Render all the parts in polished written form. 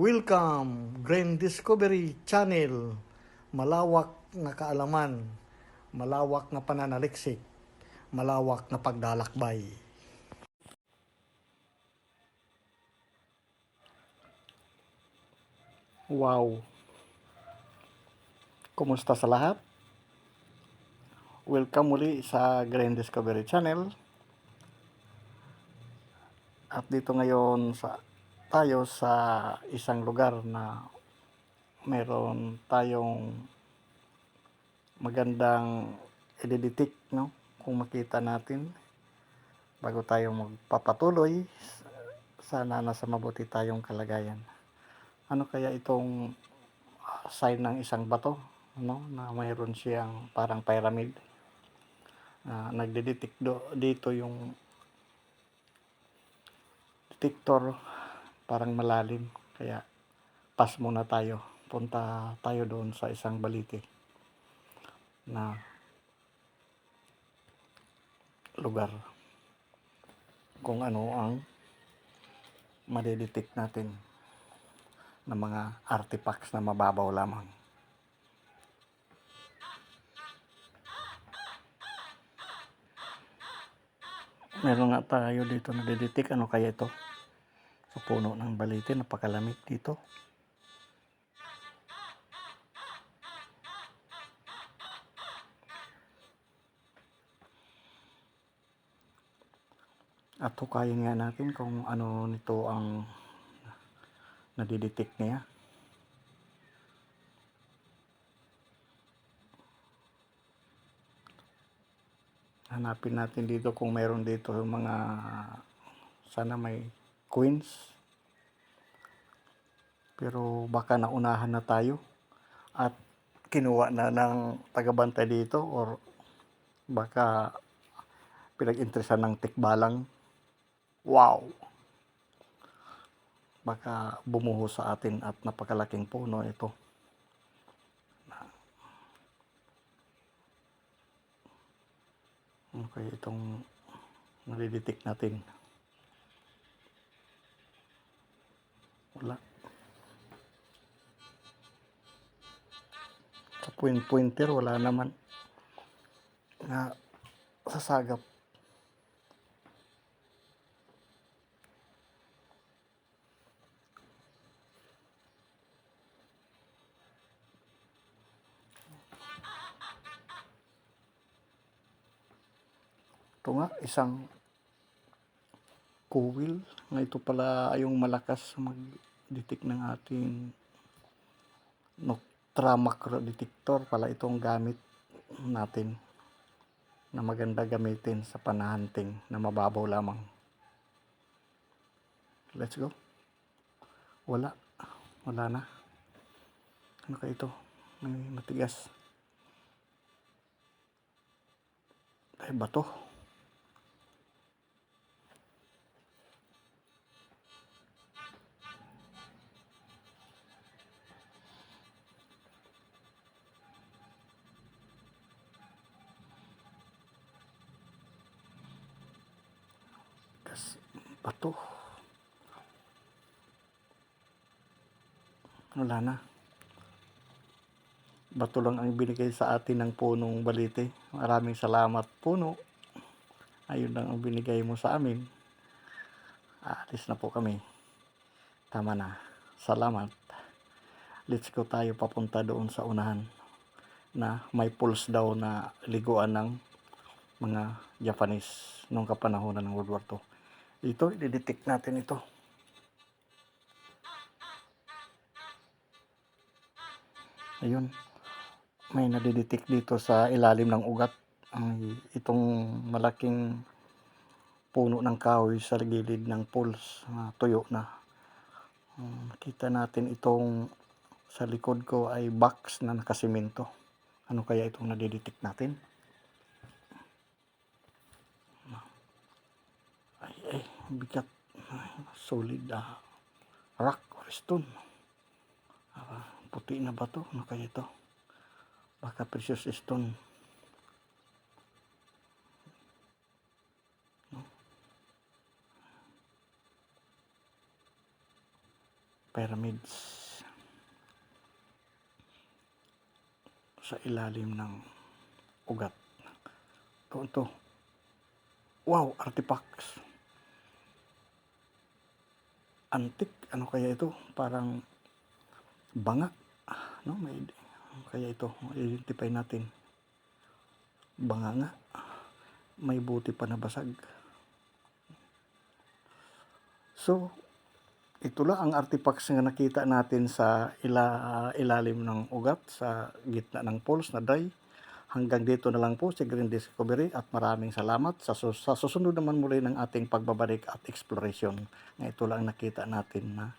Welcome, Grand Discovery Channel. Malawak na kaalaman, malawak na pananaliksik, malawak na pagdalakbay. Wow! Kumusta sa lahat? Welcome muli sa Grand Discovery Channel. At dito ngayon tayo sa isang lugar na meron tayong magandang i-detect, no? Kung makita natin bago tayo magpapatuloy, sana nasa mabuti tayong kalagayan. Ano kaya itong sign ng isang bato, no? Na mayroon siyang parang pyramid. Nagde-detect dito yung detector, parang malalim, kaya pass muna tayo. Punta tayo doon sa isang balite na lugar kung ano ang madedetect natin na mga artifacts na mababaw lamang. Meron nga tayo dito na detect. Ano kaya ito? Sa puno ng balite, napakalamig dito. At hukayin nga natin kung ano nito ang nadidetect niya. Hanapin natin dito kung mayroon dito mga, sana may queens. Pero baka naunahan na tayo at kinuha na ng tagabantay dito, or baka pinag-interesan ng tikbalang. Wow! Baka bumuho sa atin at napakalaking puno ito. Ano kaya itong nadidetect natin? Wala. Sa pointer wala naman na sasagap. Ito nga, isang kuwil na ito pala yung malakas mag-detect ng ating Noctra macro detector pala itong gamit natin na maganda gamitin sa panahunting na mababaw lamang. Let's go. Wala na. Ano kaya ito? May matigas. Ay, bato. Bato. Wala na. Bato lang ang binigay sa atin ng punong balite. Maraming salamat, puno. Ayun lang ang binigay mo sa amin. Alis na po kami. Tama na. Salamat. Let's go tayo papunta doon sa unahan na may pools daw na liguan ng mga Japanese nung kapanahonan ng World War II. Ito, i-detect natin ito. Ayun, may nadidetect dito sa ilalim ng ugat. Itong malaking puno ng kahoy sa gilid ng pools, tuyo na. Makita natin itong sa likod ko ay box na nakasimento. Ano kaya itong nadidetect natin? Ay, bigat. Solid rock or stone. Puti na ba to? Ano kaya ito? Baka precious stone. pyramids sa ilalim ng ugat. Ito. Wow, artifacts. Antik, ano kaya ito? Parang banga, no? Kaya ito, identify natin. Banga nga. May buti pa na basag. So, ito lang ang artifacts na nakita natin sa ilalim ng ugat, sa gitna ng falls na dry. Hanggang dito na lang po si Green Discovery at maraming salamat sa susunod naman muli ng ating pagbabalik at exploration. Na ito lang nakita natin na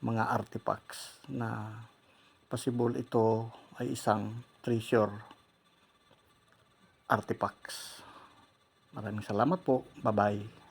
mga artifacts na possible ito ay isang treasure artifacts. Maraming salamat po. Bye-bye.